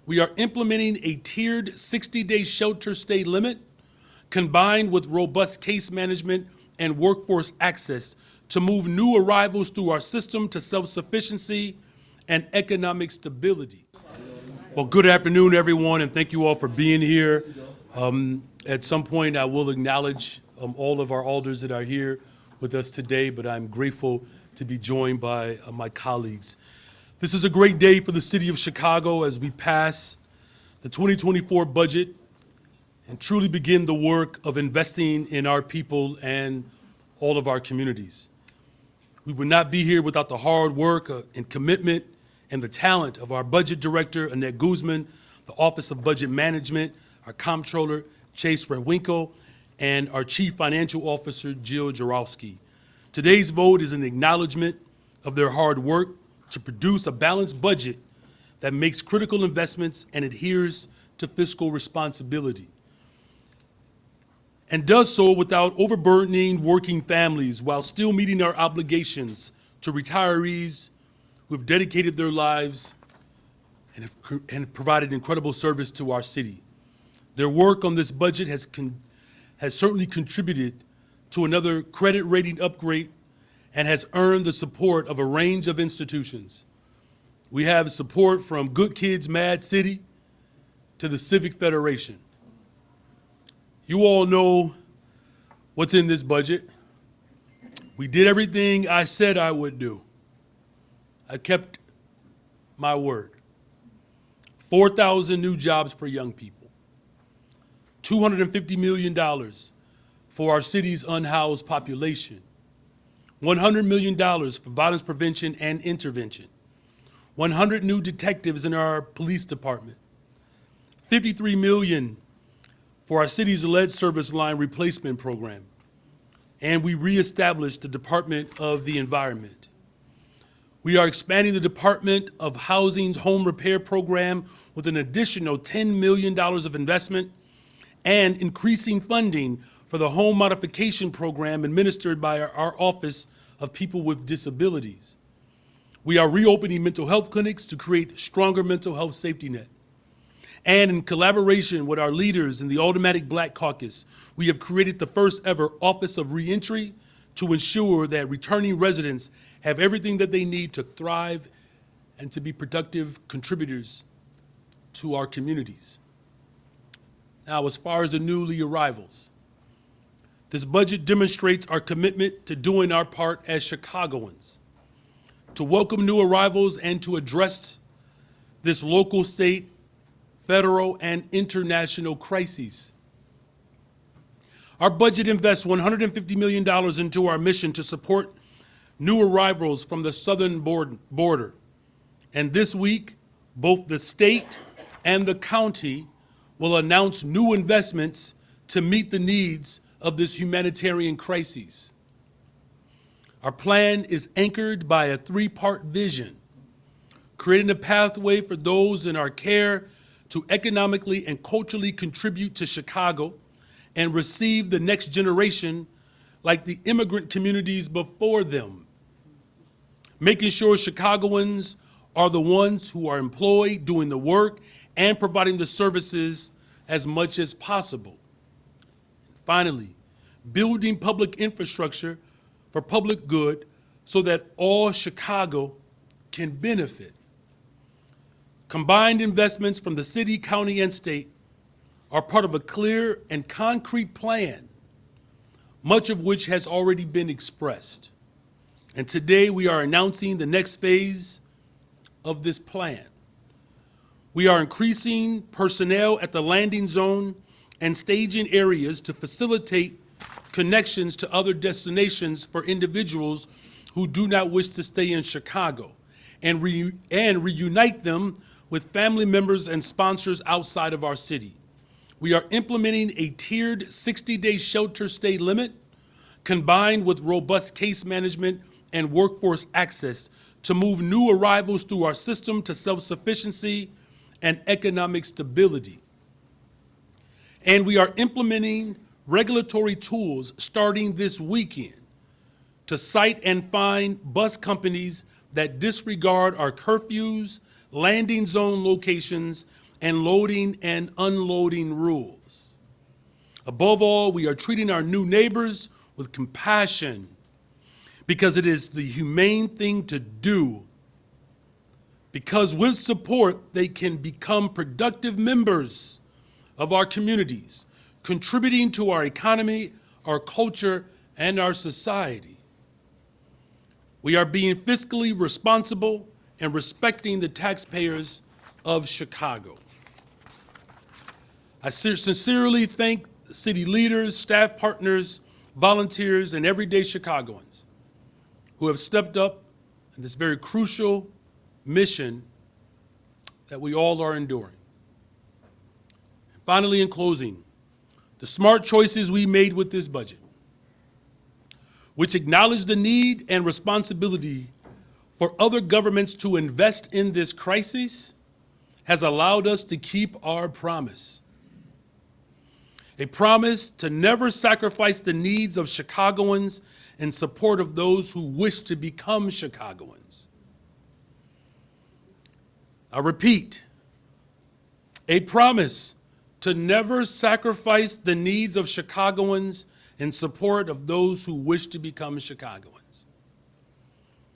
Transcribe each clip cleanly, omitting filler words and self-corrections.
We are implementing a tiered 60-day shelter stay limit combined with robust case management and workforce access to move new arrivals through our system to self-sufficiency and economic stability. Well, good afternoon, everyone, and thank you all for being here. At some point, I will acknowledge all of our alders that are here with us today, but I'm grateful to be joined by my colleagues. This is a great day for the city of Chicago as we pass the 2024 budget and truly begin the work of investing in our people and all of our communities. We would not be here without the hard work and commitment and the talent of our budget director, Annette Guzman, the Office of Budget Management, our comptroller, Chase Redwinkle, and our Chief Financial Officer, Jill Jarowski. Today's vote is an acknowledgement of their hard work to produce a balanced budget that makes critical investments and adheres to fiscal responsibility, and does so without overburdening working families while still meeting our obligations to retirees who have dedicated their lives and have provided incredible service to our city. Their work on this budget has certainly contributed to another credit rating upgrade and has earned the support of a range of institutions. We have support from Good Kids Mad City to the Civic Federation. You all know what's in this budget. We did everything I said I would do. I kept my word. 4,000 new jobs for young people. $250 million for our city's unhoused population. $100 million for violence prevention and intervention. 100 new detectives in our police department. $53 million for our city's lead service line replacement program. And we reestablished the Department of the Environment. We are expanding the Department of Housing's home repair program with an additional $10 million of investment and increasing funding for the home modification program administered by our Office of People with Disabilities. We are reopening mental health clinics to create stronger mental health safety net. And in collaboration with our leaders in the Automatic Black Caucus, we have created the first ever Office of Reentry to ensure that returning residents have everything that they need to thrive and to be productive contributors to our communities. Now, as far as the newly arrivals, this budget demonstrates our commitment to doing our part as Chicagoans, to welcome new arrivals and to address this local, state, federal, and international crises. Our budget invests $150 million into our mission to support new arrivals from the southern border. And this week, both the state and the county will announce new investments to meet the needs of this humanitarian crisis. Our plan is anchored by a three-part vision, creating a pathway for those in our care to economically and culturally contribute to Chicago and receive the next generation like the immigrant communities before them. Making sure Chicagoans are the ones who are employed, doing the work, and providing the services as much as possible. Finally, building public infrastructure for public good so that all Chicago can benefit. Combined investments from the city, county, and state are part of a clear and concrete plan, much of which has already been expressed. And today we are announcing the next phase of this plan. We are increasing personnel at the landing zone and staging areas to facilitate connections to other destinations for individuals who do not wish to stay in Chicago, and reunite them with family members and sponsors outside of our city. We are implementing a tiered 60-day shelter stay limit combined with robust case management and workforce access to move new arrivals through our system to self-sufficiency and economic stability. And we are implementing regulatory tools starting this weekend to cite and fine bus companies that disregard our curfews, landing zone locations, and loading and unloading rules. Above all, we are treating our new neighbors with compassion because it is the humane thing to do. Because with support, they can become productive members of our communities, contributing to our economy, our culture, and our society. We are being fiscally responsible and respecting the taxpayers of Chicago. I sincerely thank city leaders, staff partners, volunteers, and everyday Chicagoans who have stepped up in this very crucial mission that we all are enduring. And finally, in closing, the smart choices we made with this budget, which acknowledge the need and responsibility for other governments to invest in this crisis, has allowed us to keep our promise. A promise to never sacrifice the needs of Chicagoans in support of those who wish to become Chicagoans. I repeat, a promise to never sacrifice the needs of Chicagoans in support of those who wish to become Chicagoans.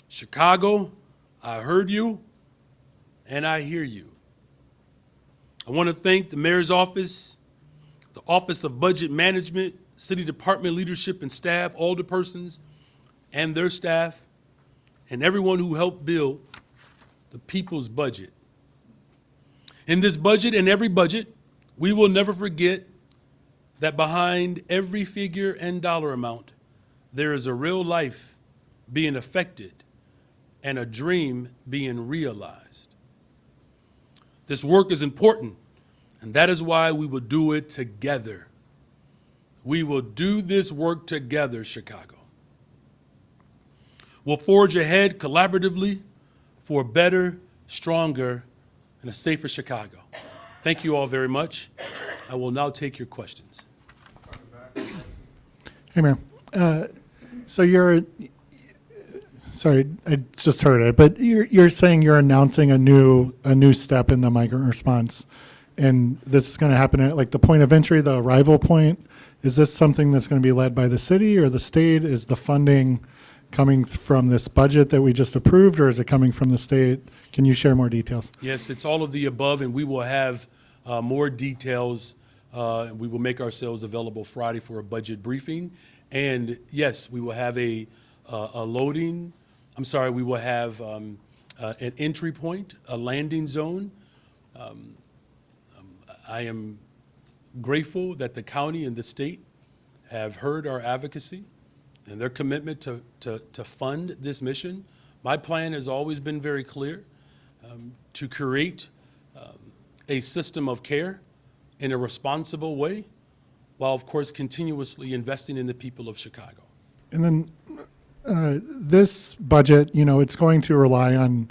Chicago, I heard you and I hear you. I want to thank the Mayor's Office, the Office of Budget Management, City Department leadership and staff, alderpersons and their staff, and everyone who helped build the people's budget. In this budget and every budget, we will never forget that behind every figure and dollar amount, there is a real life being affected and a dream being realized. This work is important, and that is why we will do it together. We will do this work together, Chicago. We'll forge ahead collaboratively for a better, stronger, and a safer Chicago. Thank you all very much. I will now take your questions. Hey, Mayor. So sorry, I just heard it, but you're saying you're announcing a new step in the migrant response, and this is going to happen at like the point of entry, the arrival point. Is this something that's going to be led by the city or the state? Is the funding coming from this budget that we just approved, or is it coming from the state? Can you share more details? Yes, it's all of the above, and we will have more details. We will make ourselves available Friday for a budget briefing. And yes, we will have we will have an entry point, a landing zone. I am grateful that the county and the state have heard our advocacy and their commitment to fund this mission. My plan has always been very clear, to create a system of care in a responsible way, while of course continuously investing in the people of Chicago. And then this budget, it's going to rely on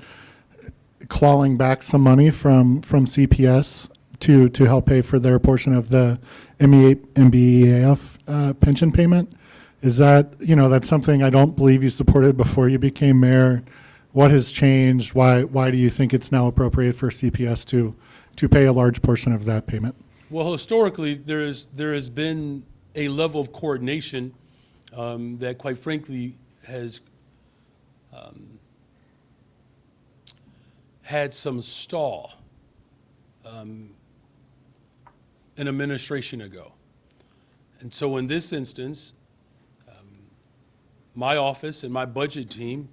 clawing back some money from CPS to help pay for their portion of the MBEAF pension payment. Is that, that's something I don't believe you supported before you became mayor. What has changed? Why do you think it's now appropriate for CPS to pay a large portion of that payment? Well, historically, there has been a level of coordination that, quite frankly, has had some stall an administration ago. And so in this instance, my office and my budget team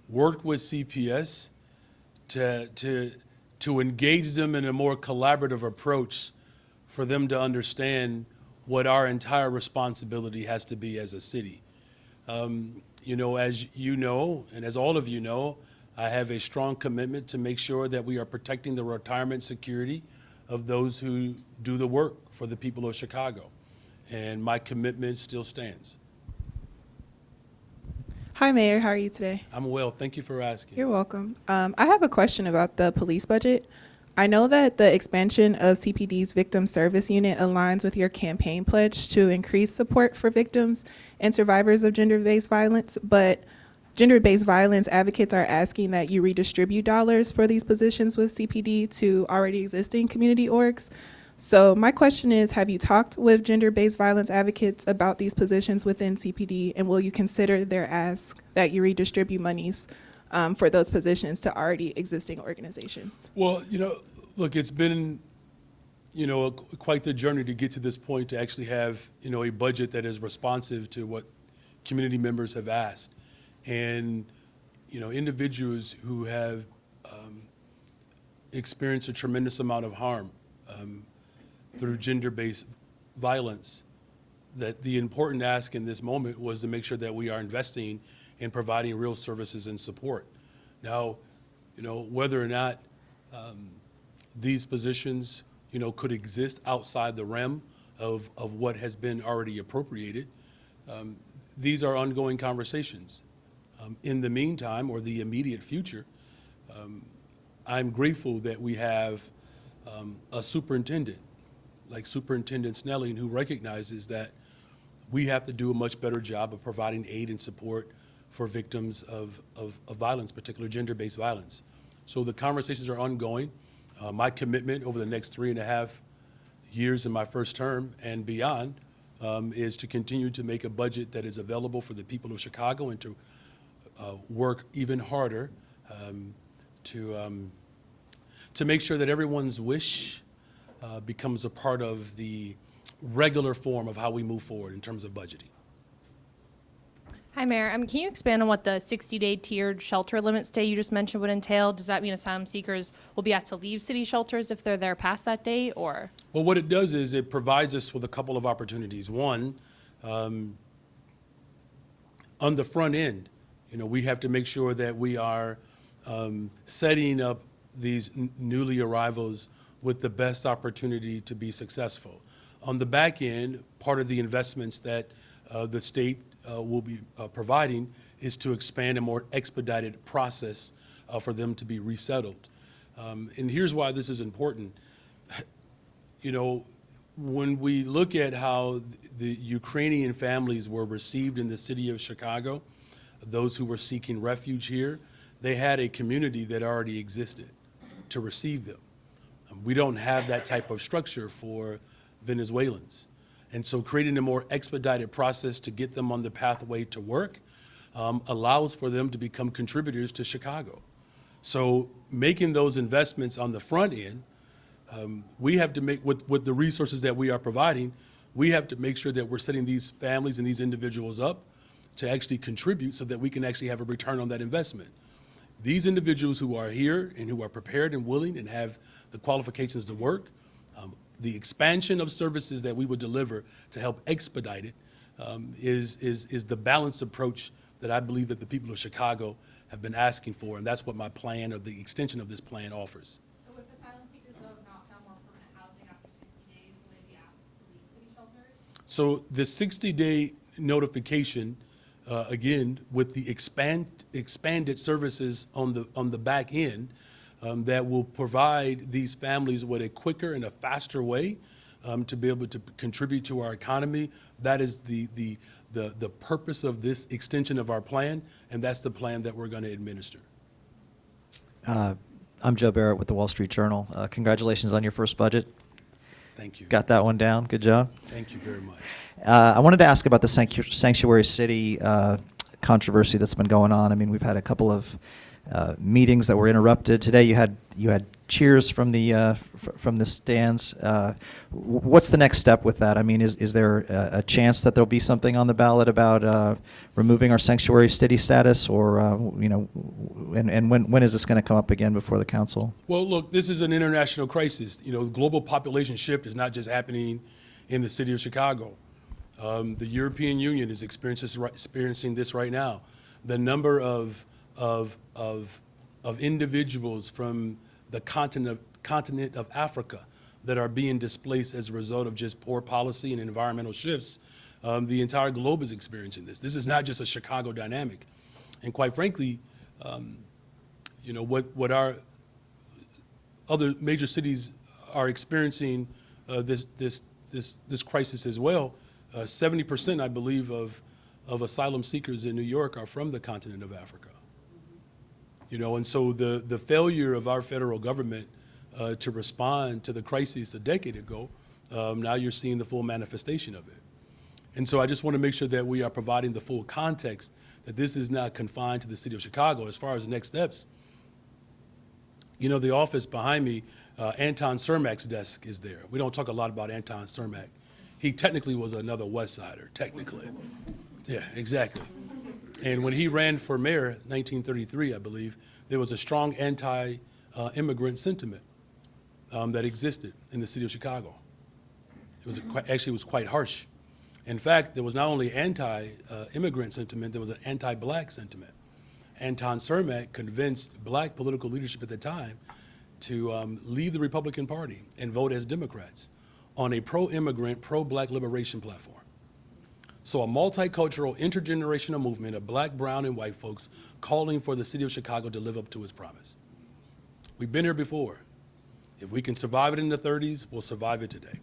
worked with CPS to engage them in a more collaborative approach for them to understand what our entire responsibility has to be as a city. As you know, and as all of you know, I have a strong commitment to make sure that we are protecting the retirement security of those who do the work for the people of Chicago. And my commitment still stands. Hi, Mayor. How are you today? I'm well. Thank you for asking. You're welcome. I have a question about the police budget. I know that the expansion of CPD's Victim Service Unit aligns with your campaign pledge to increase support for victims and survivors of gender-based violence, but gender-based violence advocates are asking that you redistribute dollars for these positions with CPD to already existing community orgs. So my question is, have you talked with gender-based violence advocates about these positions within CPD, and will you consider their ask that you redistribute monies for those positions to already existing organizations? Well, look, it's been, quite the journey to get to this point to actually have, a budget that is responsive to what community members have asked. And, individuals who have experienced a tremendous amount of harm through gender-based violence, that the important ask in this moment was to make sure that we are investing in providing real services and support. Now, whether or not these positions, could exist outside the realm of what has been already appropriated, these are ongoing conversations. In the meantime, or the immediate future, I'm grateful that we have a superintendent like Superintendent Snelling, who recognizes that we have to do a much better job of providing aid and support for victims of violence, particularly gender-based violence. So the conversations are ongoing. My commitment over the next 3.5 years in my first term and beyond is to continue to make a budget that is available for the people of Chicago and to work even harder to make sure that everyone's wish becomes a part of the regular form of how we move forward in terms of budgeting. Hi, Mayor. Can you expand on what the 60-day tiered shelter limit stay you just mentioned would entail? Does that mean asylum seekers will be asked to leave city shelters if they're there past that date, or? Well, what it does is it provides us with a couple of opportunities. One, on the front end, we have to make sure that we are setting up these newly arrivals with the best opportunity to be successful. On the back end, part of the investments that the state will be providing is to expand a more expedited process for them to be resettled. And here's why this is important. When we look at how the Ukrainian families were received in the city of Chicago, those who were seeking refuge here, they had a community that already existed to receive them. We don't have that type of structure for Venezuelans. And so creating a more expedited process to get them on the pathway to work allows for them to become contributors to Chicago. So making those investments on the front end, we have to make, with the resources that we are providing, we have to make sure that we're setting these families and these individuals up to actually contribute so that we can actually have a return on that investment. These individuals who are here and who are prepared and willing and have the qualifications to work, the expansion of services that we would deliver to help expedite it is the balanced approach that I believe that the people of Chicago have been asking for, and that's what my plan, or the extension of this plan, offers. So if asylum seekers have not found more permanent housing after 60 days, will they be asked to leave city shelters? So the 60-day notification, again, with the expanded services on the back end, that will provide these families with a quicker and a faster way to be able to contribute to our economy. That is the purpose of this extension of our plan, and that's the plan that we're going to administer. I'm Joe Barrett with the Wall Street Journal. Congratulations on your first budget. Thank you. Got that one down. Good job. Thank you very much. I wanted to ask about the sanctuary city controversy that's been going on. I mean, we've had a couple of meetings that were interrupted. Today you had cheers from the stands. What's the next step with that? I mean, is there a chance that there'll be something on the ballot about removing our sanctuary city status, or and when is this going to come up again before the council? Well, look, this is an international crisis. Global population shift is not just happening in the city of Chicago. The European Union is experiencing this right now. The number of individuals from the continent of Africa that are being displaced as a result of just poor policy and environmental shifts, the entire globe is experiencing this. This is not just a Chicago dynamic. And quite frankly, what our other major cities are experiencing this crisis as well. 70%, I believe, of of asylum seekers in New York are from the continent of Africa. You know, and so the failure of our federal government to respond to the crisis a decade ago, now you're seeing the full manifestation of it. And so I just want to make sure that we are providing the full context, that this is not confined to the city of Chicago. As far as the next steps, you know, the office behind me, Anton Cermak's desk is there. We don't talk a lot about Anton Cermak. He technically was another West Sider, technically. Yeah, exactly. And when he ran for mayor, 1933, I believe, there was a strong anti-immigrant sentiment that existed in the city of Chicago. It was actually, it was quite harsh. In fact, there was not only anti-immigrant sentiment, there was an anti-black sentiment. Anton Cermak convinced black political leadership at the time to leave the Republican Party and vote as Democrats on a pro-immigrant, pro-black liberation platform. So a multicultural, intergenerational movement of black, brown, and white folks calling for the city of Chicago to live up to its promise. We've been here before. If we can survive it in the 30s, we'll survive it today.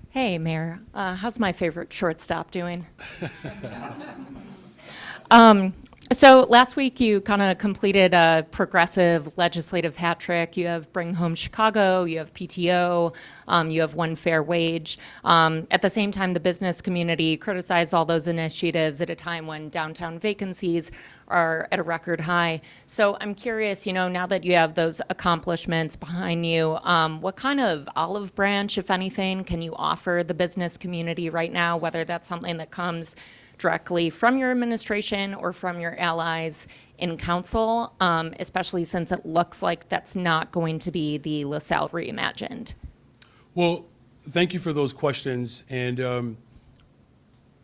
Hey, Mayor. How's my favorite shortstop doing? So last week you kind of completed a progressive legislative hat trick. You have Bring Home Chicago, you have PTO, you have One Fair Wage. At the same time, the business community criticized all those initiatives at a time when downtown vacancies are at a record high. So I'm curious, you know, now that you have those accomplishments behind you, what kind of olive branch, if anything, can you offer the business community right now, whether that's something that comes directly from your administration or from your allies in council, especially since it looks like that's not going to be the LaSalle reimagined? Well, thank you for those questions. And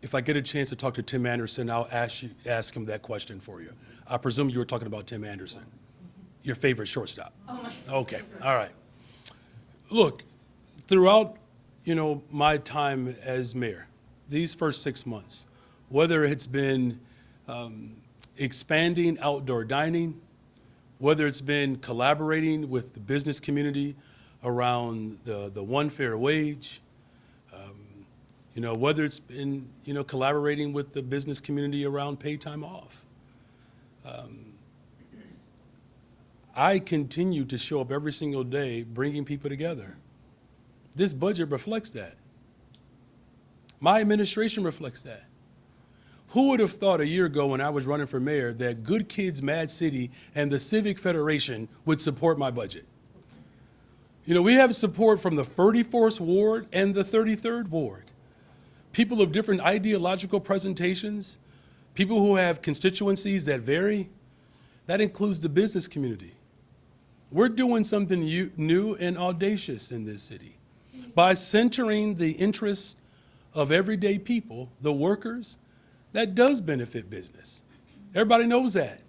if I get a chance to talk to Tim Anderson, I'll ask him that question for you. I presume you were talking about Tim Anderson, your favorite shortstop. Oh my. Okay, all right. Look, throughout, you know, my time as mayor, these first 6 months, whether it's been expanding outdoor dining, whether it's been collaborating with the business community around the One Fair Wage, you know, whether it's been, you know, collaborating with the business community around paid time off. I continue to show up every single day bringing people together. This budget reflects that. My administration reflects that. Who would have thought a year ago when I was running for mayor that Good Kids Mad City and the Civic Federation would support my budget? You know, we have support from the 34th Ward and the 33rd Ward. People of different ideological presentations, people who have constituencies that vary. That includes the business community. We're doing something new and audacious in this city by centering the interests of everyday people, the workers. That does benefit business. Everybody knows that.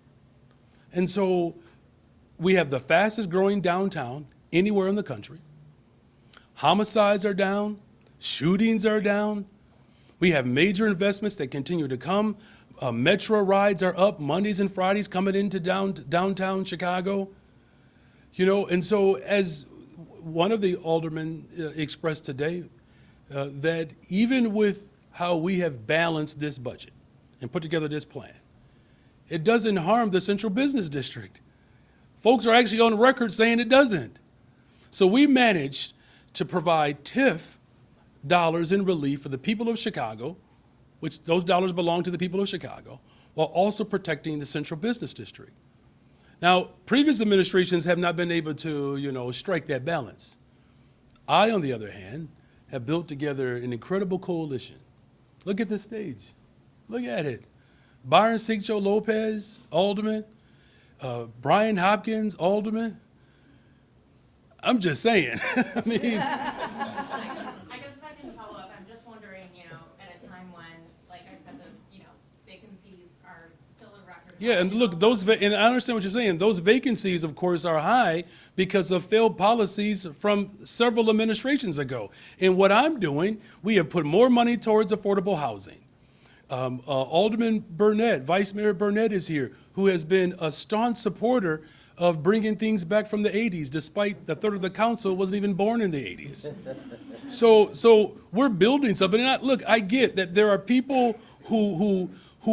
And so we have the fastest growing downtown anywhere in the country. Homicides are down, shootings are down. We have major investments that continue to come. Metro rides are up, Mondays and Fridays coming into downtown Chicago. You know, and so as one of the aldermen expressed today, that even with how we have balanced this budget and put together this plan, it doesn't harm the central business district. Folks are actually on record saying it doesn't. So we managed to provide TIF dollars in relief for the people of Chicago, which those dollars belong to the people of Chicago, while also protecting the central business district. Now, previous administrations have not been able to, you know, strike that balance. I, on the other hand, have built together an incredible coalition. Look at this stage. Look at it. Byron Sigcho Lopez, alderman. Brian Hopkins, alderman. I'm just saying. I mean, I guess if I can follow up, I'm just wondering, you know, at a time when, like I said, the, you know, vacancies are still a record. yeah, and look, and I understand what you're saying. Those vacancies, of course, are high because of failed policies from several administrations ago. And what I'm doing, we have put more money towards affordable housing. Alderman Burnett, Vice Mayor Burnett is here, who has been a staunch supporter of bringing things back from the 80s, despite the third of the council wasn't even born in the 80s. So we're building something. And look, I get that there are people who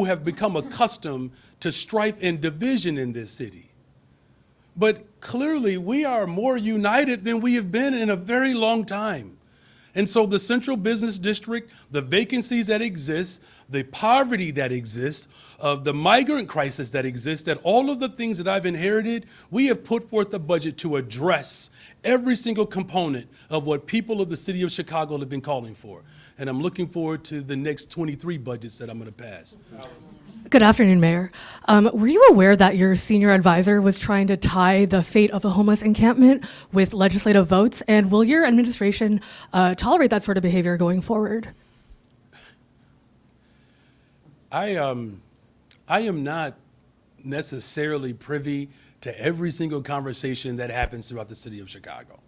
have become accustomed to strife and division in this city. But clearly, we are more united than we have been in a very long time. And so the central business district, the vacancies that exist, the poverty that exists, the migrant crisis that exists, that all of the things that I've inherited, we have put forth a budget to address every single component of what people of the city of Chicago have been calling for. And I'm looking forward to the next 23 budgets that I'm going to pass. Good afternoon, Mayor. Were you aware that your senior advisor was trying to tie the fate of a homeless encampment with legislative votes? And will your administration tolerate that sort of behavior going forward? I am not necessarily privy to every single conversation that happens throughout the city of Chicago.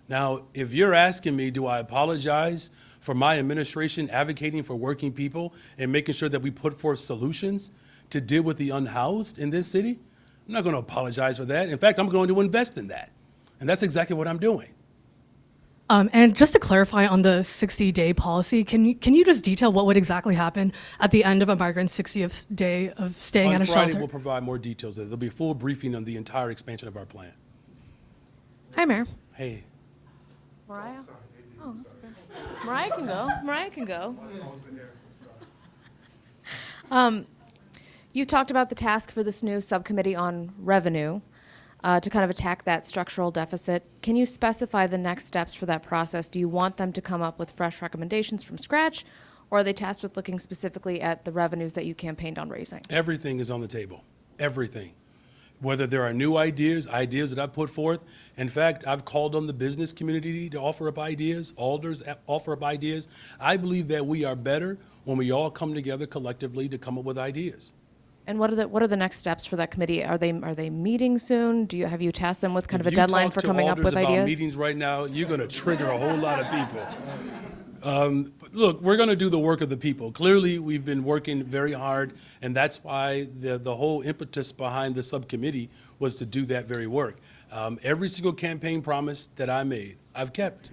Now, if you're asking me, do I apologize for my administration advocating for working people and making sure that we put forth solutions to deal with the unhoused in this city? I'm not going to apologize for that. In fact, I'm going to invest in that. And that's exactly what I'm doing. And just to clarify on the 60-day policy, can you just detail what would exactly happen at the end of a migrant's 60th day of staying at a On Friday, shelter? we'll provide more details. There'll be a full briefing on the entire expansion of our plan. Hi, Mayor. Hey. Mariah? Oh, that's okay. Mariah can go. Mariah can go. You talked about the task for this new subcommittee on revenue to kind of attack that structural deficit. Can you specify the next steps for that process? Do you want them to come up with fresh recommendations from scratch, or are they tasked with looking specifically at the revenues that you campaigned on raising? Everything is on the table. Everything. Whether there are new ideas that I put forth. In fact, I've called on the business community to offer up ideas, alders offer up ideas. I believe that we are better when we all come together collectively to come up with ideas. And what are the next steps for that committee? Are they meeting soon? Have you tasked them with kind of a If you deadline talk for to coming up alders with about ideas? meetings right now, you're going to trigger a whole lot of people. Look, we're going to do the work of the people. Clearly, we've been working very hard, and that's why the whole impetus behind the subcommittee was to do that very work. Every single campaign promise that I made, I've kept.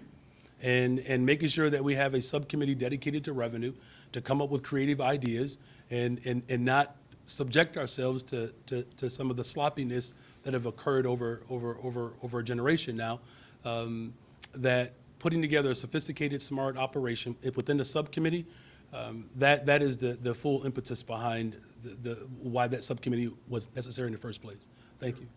And making sure that we have a subcommittee dedicated to revenue to come up with creative ideas and not subject ourselves to some of the sloppiness that have occurred over a generation now, that putting together a sophisticated, smart operation within the subcommittee, that is the full impetus behind why that subcommittee was necessary in the first place. Thank you.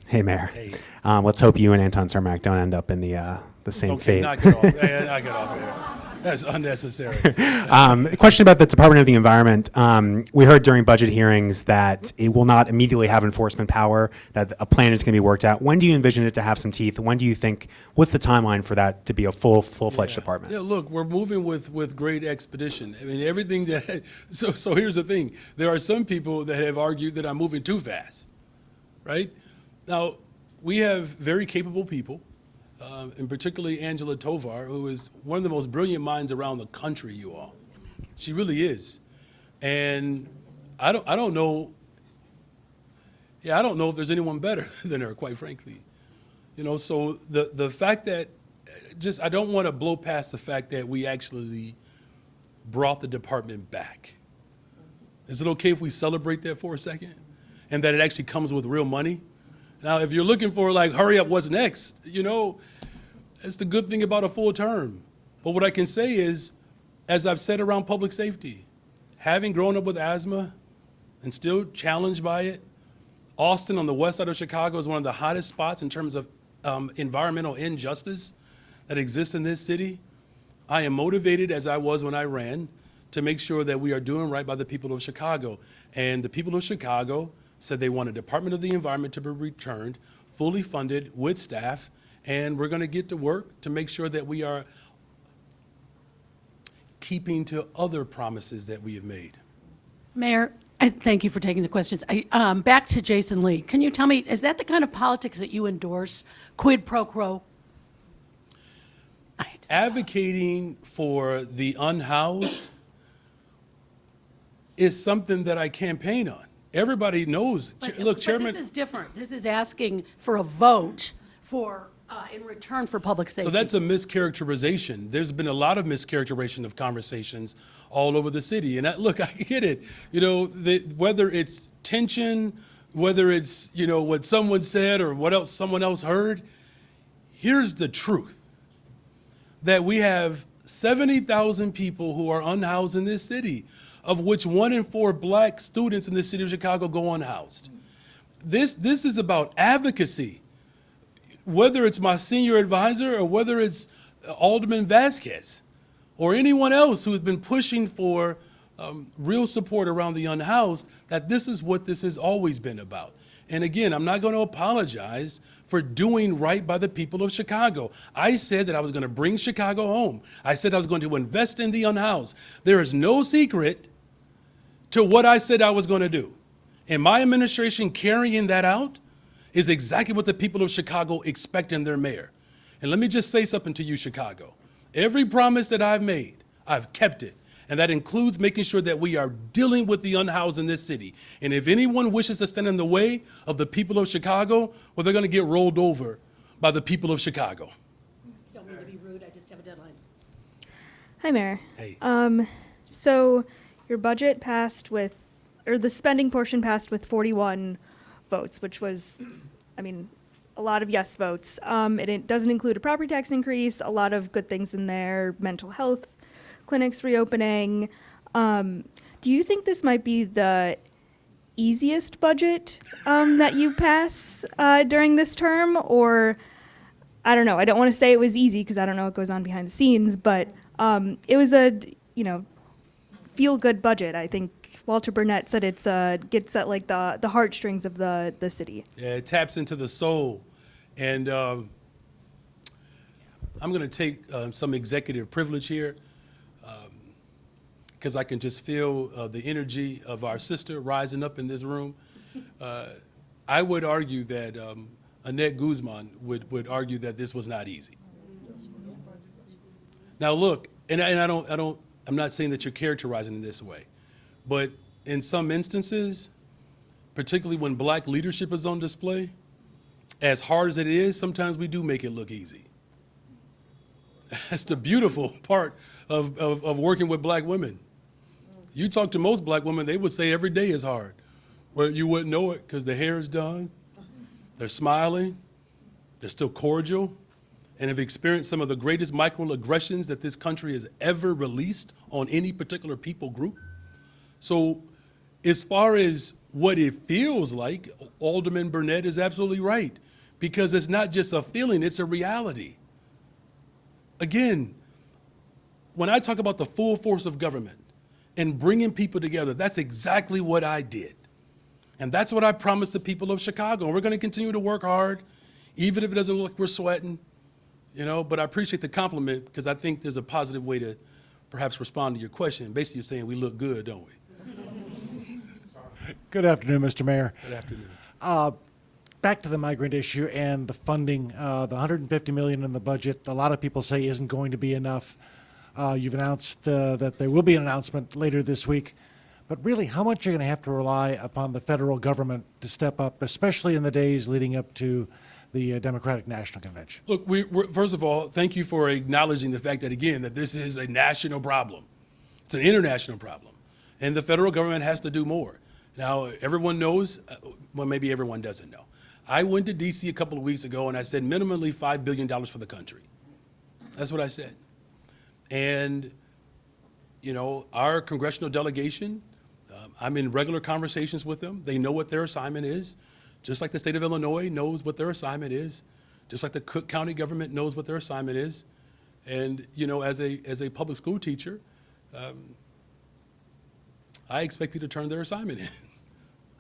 Hey, Mayor. Hey. Let's hope you and Anton Cermak don't end up in the same Okay, fate. knock it off. Hey, knock it off here. That's unnecessary. A question about the Department of the Environment. We heard during budget hearings that it will not immediately have enforcement power, that a plan is going to be worked out. When do you envision it to have some teeth? When do you think, what's the timeline for that to be a full-fledged department? Yeah, look, we're moving with great expedition. I mean, everything that, so here's the thing. There are some people that have argued that I'm moving too fast, right? Now, we have very capable people, and particularly Angela Tovar, who is one of the most brilliant minds around the country, you all. She really is. And I don't know if there's anyone better than her, quite frankly. You know, so the fact that, I don't want to blow past the fact that we actually brought the department back. Is it okay if we celebrate that for a second? And that it actually comes with real money? Now, if you're looking for like, hurry up, what's next? You know, that's the good thing about a full term. But what I can say is, as I've said around public safety, having grown up with asthma and still challenged by it, Austin on the west side of Chicago is one of the hottest spots in terms of environmental injustice that exists in this city. I am motivated, as I was when I ran, to make sure that we are doing right by the people of Chicago. And the people of Chicago said they want a Department of the Environment to be returned, fully funded with staff, and we're going to get to work to make sure that we are keeping to other promises that we have made. Mayor, thank you for taking the questions. Back to Jason Lee. Can you tell me, is that the kind of politics that you endorse, quid pro quo? Advocating for the unhoused is something that I campaign on. Everybody knows. Look, Chairman. But this is different. This is asking for a vote for in return for public safety. So that's a mischaracterization. There's been a lot of mischaracterization of conversations all over the city. And look, I get it. You know, whether it's tension, whether it's, you know, what someone said or what else someone else heard, here's the truth. That we have 70,000 people who are unhoused in this city, of which 1 in 4 black students in the city of Chicago go unhoused. This is about advocacy. Whether it's my senior advisor or whether it's Alderman Vasquez or anyone else who has been pushing for real support around the unhoused, that this is what this has always been about. And again, I'm not going to apologize for doing right by the people of Chicago. I said that I was going to bring Chicago home. I said I was going to invest in the unhoused. There is no secret to what I said I was going to do. And my administration carrying that out is exactly what the people of Chicago expect in their mayor. And let me just say something to you, Chicago. Every promise that I've made, I've kept it. And that includes making sure that we are dealing with the unhoused in this city. And if anyone wishes to stand in the way of the people of Chicago, well, they're going to get rolled over by the people of Chicago. Don't mean to be rude, I just have a deadline. Hi, Mayor. Hey. So your budget passed with, or the spending portion passed with 41 votes, which was, I mean, a lot of yes votes. It doesn't include a property tax increase, a lot of good things in there, mental health clinics reopening. Do you think this might be the easiest budget that you pass during this term? Or, I don't know, I don't want to say it was easy because I don't know what goes on behind the scenes, but it was a, you know, feel-good budget. I think Walter Burnett said it's gets at like the heartstrings of the city. Yeah, it taps into the soul. And I'm going to take some executive privilege here because I can just feel the energy of our sister rising up in this room. I would argue that Annette Guzman would argue that this was not easy. Now look, I'm not saying that you're characterizing it this way, but in some instances, particularly when black leadership is on display, as hard as it is, sometimes we do make it look easy. That's the beautiful part of working with black women. You talk to most black women, they would say every day is hard. Well, you wouldn't know it because the hair is done, they're smiling, they're still cordial, and have experienced some of the greatest microaggressions that this country has ever released on any particular people group. So as far as what it feels like, Alderman Burnett is absolutely right, because it's not just a feeling, it's a reality. Again, when I talk about the full force of government and bringing people together, that's exactly what I did. And that's what I promised the people of Chicago. And we're going to continue to work hard, even if it doesn't look like we're sweating, you know, but I appreciate the compliment because I think there's a positive way to perhaps respond to your question. Basically, you're saying we look good, don't we? Good afternoon, Mr. Mayor. Good afternoon. Back to the migrant issue and the funding, the $150 million in the budget, a lot of people say isn't going to be enough. You've announced that there will be an announcement later this week. But really, how much are you going to have to rely upon the federal government to step up, especially in the days leading up to the Democratic National Convention? Look, first of all, thank you for acknowledging the fact that, again, that this is a national problem. It's an international problem. And the federal government has to do more. Now, everyone knows, well, maybe everyone doesn't know. I went to D.C. a couple of weeks ago, and I said minimally $5 billion for the country. That's what I said. And, you know, our congressional delegation, I'm in regular conversations with them. They know what their assignment is, just like the state of Illinois knows what their assignment is, just like the Cook County government knows what their assignment is. And, you know, as a public school teacher, I expect people to turn their assignment in.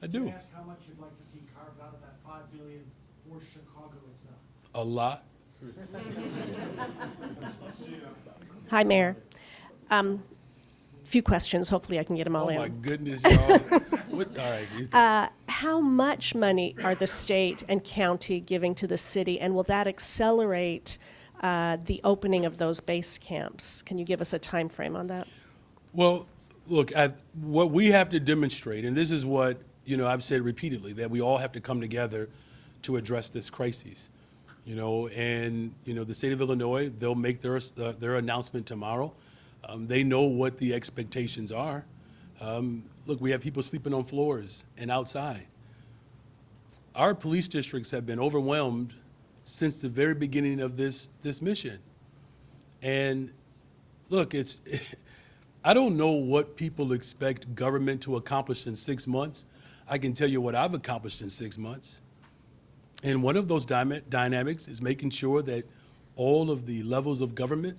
I do. Ask how much you'd like to see carved out of that $5 billion for Chicago itself. A lot. Hi, Mayor. Few questions. Hopefully, I can get them all Oh in. my goodness, y'all. All right. How much money are the state and county giving to the city, and will that accelerate the opening of those base camps? Can you give us a time frame on that? Well, look, what we have to demonstrate, and this is what, you know, I've said repeatedly, that we all have to come together to address this crisis. And the state of Illinois, they'll make their announcement tomorrow. They know what the expectations are. Look, we have people sleeping on floors and outside. Our police districts have been overwhelmed since the very beginning of this mission. And look, I don't know what people expect government to accomplish in 6 months. I can tell you what I've accomplished in 6 months. And one of those dynamics is making sure that all of the levels of government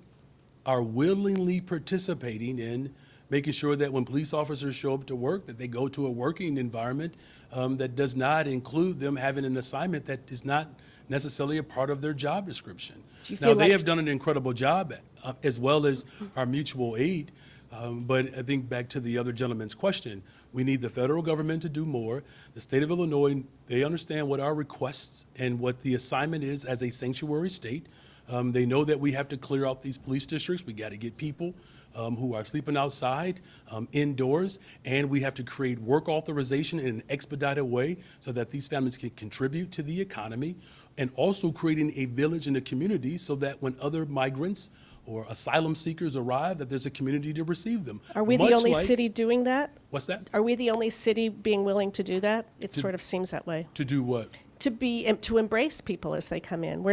are willingly participating in making sure that when police officers show up to work, that they go to a working environment that does not include them having an assignment that is not necessarily a part of their job description. Now, they have done an incredible job, as well as our mutual aid. But I think back to the other gentleman's question, we need the federal government to do more. The state of Illinois, they understand what our requests and what the assignment is as a sanctuary state. They know that we have to clear out these police districts. We got to get people who are sleeping outside, indoors, and we have to create work authorization in an expedited way so that these families can contribute to the economy, and also creating a village in the community so that when other migrants or asylum seekers arrive, that there's a community to receive them. Are we the only city doing that? What's that? Are we the only city being willing to do that? It sort of seems that way. To do what? To embrace people as they come in.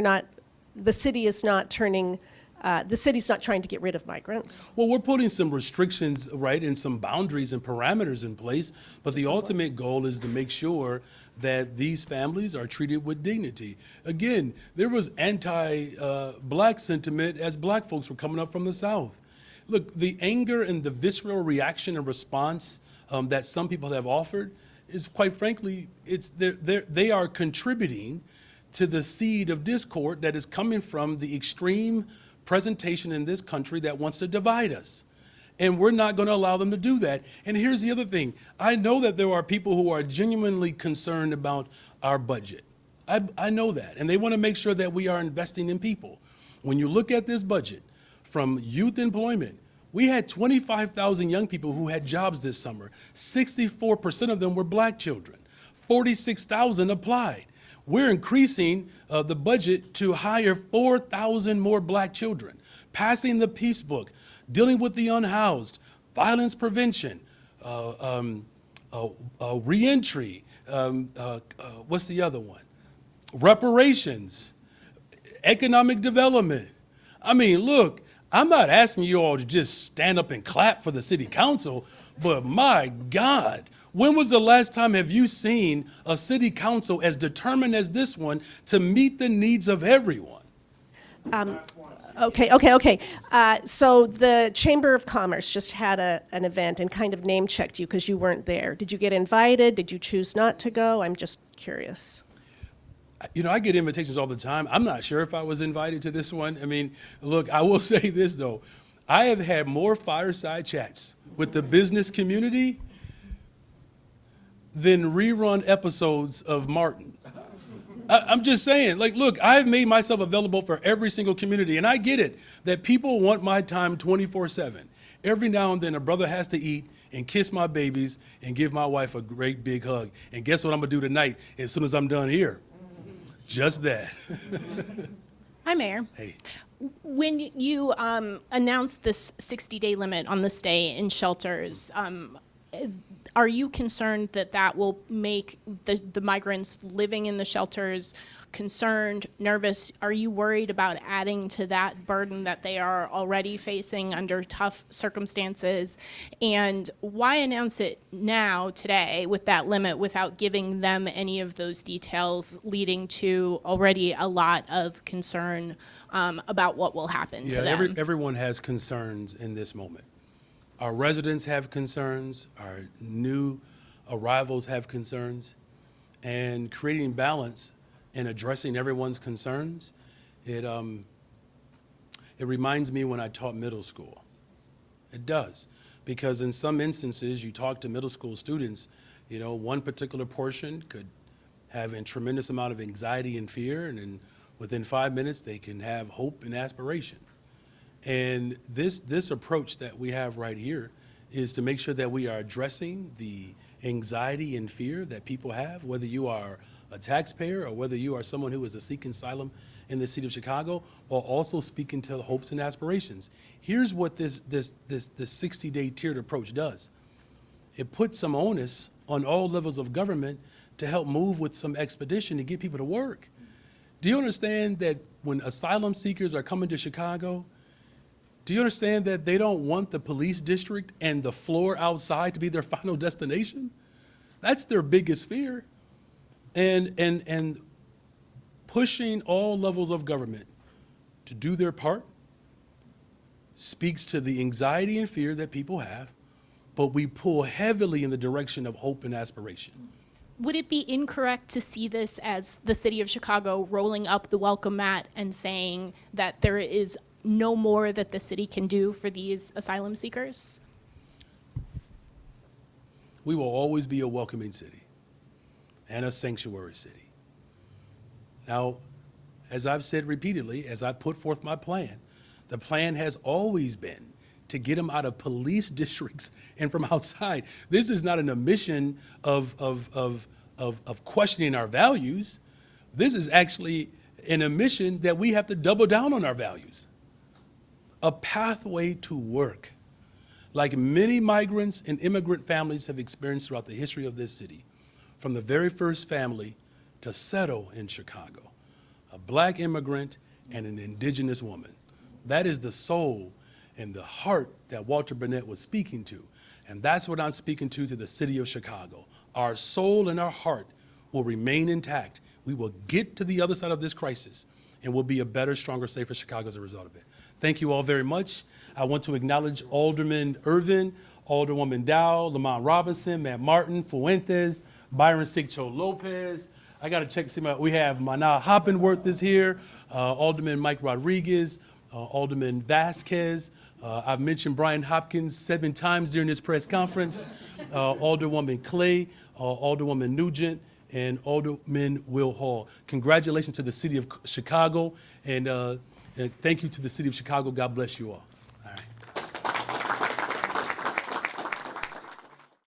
The city is not turning, the city's not trying to get rid of migrants. Well, we're putting some restrictions, right, and some boundaries and parameters in place, but the ultimate goal is to make sure that these families are treated with dignity. Again, there was anti-black sentiment as black folks were coming up from the South. Look, the anger and the visceral reaction and response that some people have offered is, quite frankly, they are contributing to the seed of discord that is coming from the extreme presentation in this country that wants to divide us. And we're not going to allow them to do that. And here's the other thing. I know that there are people who are genuinely concerned about our budget. I know that. And they want to make sure that we are investing in people. When you look at this budget, from youth employment, we had 25,000 young people who had jobs this summer. 64% of them were black children. 46,000 applied. We're increasing the budget to hire 4,000 more black children, passing the peace book, dealing with the unhoused, violence prevention, reentry, what's the other one? Reparations, economic development. I mean, look, I'm not asking you all to just stand up and clap for the city council, but my God, when was the last time have you seen a city council as determined as this one to meet the needs of everyone? Okay. So the Chamber of Commerce just had an event and kind of name-checked you because you weren't there. Did you get invited? Did you choose not to go? I'm just curious. I get invitations all the time. I'm not sure if I was invited to this one. I mean, look, I will say this, though. I have had more fireside chats with the business community than rerun episodes of Martin. I'm just saying, look, I've made myself available for every single community, and I get it that people want my time 24/7. Every now and then a brother has to eat and kiss my babies and give my wife a great big hug. And guess what I'm gonna do tonight as soon as I'm done here? Just that. Hi, Mayor. Hey. When you announced this 60-day limit on the stay in shelters, are you concerned that will make the migrants living in the shelters concerned, nervous? Are you worried about adding to that burden that they are already facing under tough circumstances? And why announce it now, today, with that limit without giving them any of those details, leading to already a lot of concern about what will happen to them? Everyone has concerns in this moment. Our residents have concerns, our new arrivals have concerns, and creating balance and addressing everyone's concerns, it reminds me when I taught middle school. It does, because in some instances, you talk to middle school students, one particular portion could have a tremendous amount of anxiety and fear, and then within 5 minutes, they can have hope and aspiration. And this approach that we have right here is to make sure that we are addressing the anxiety and fear that people have, whether you are a taxpayer or whether you are someone who is seeking asylum in the city of Chicago, or also speaking to hopes and aspirations. Here's what this 60-day tiered approach does. It puts some onus on all levels of government to help move with some expedition to get people to work. Do you understand that when asylum seekers are coming to Chicago, do you understand that they don't want the police district and the floor outside to be their final destination? That's their biggest fear. And pushing all levels of government to do their part speaks to the anxiety and fear that people have, but we pull heavily in the direction of hope and aspiration. Would it be incorrect to see this as the city of Chicago rolling up the welcome mat and saying that there is no more that the city can do for these asylum seekers? We will always be a welcoming city and a sanctuary city. Now, as I've said repeatedly, as I put forth my plan, the plan has always been to get them out of police districts and from outside. This is not an omission of questioning our values. This is actually an omission that we have to double down on our values. A pathway to work, like many migrants and immigrant families have experienced throughout the history of this city, from the very first family to settle in Chicago, a black immigrant and an indigenous woman. That is the soul and the heart that Walter Burnett was speaking to. And that's what I'm speaking to the city of Chicago. Our soul and our heart will remain intact. We will get to the other side of this crisis and we'll be a better, stronger, safer Chicago as a result of it. Thank you all very much. I want to acknowledge Alderman Irvin, Alderwoman Dow, Lamont Robinson, Matt Martin, Fuentes, Byron Sigcho Lopez. I got to check to see we have Mana Hoppenworth is here, Alderman Mike Rodriguez, Alderman Vasquez. I've mentioned Brian Hopkins 7 times during this press conference, Alderwoman Clay, Alderwoman Nugent, and Alderman Will Hall. Congratulations to the city of Chicago, and thank you to the city of Chicago. God bless you all.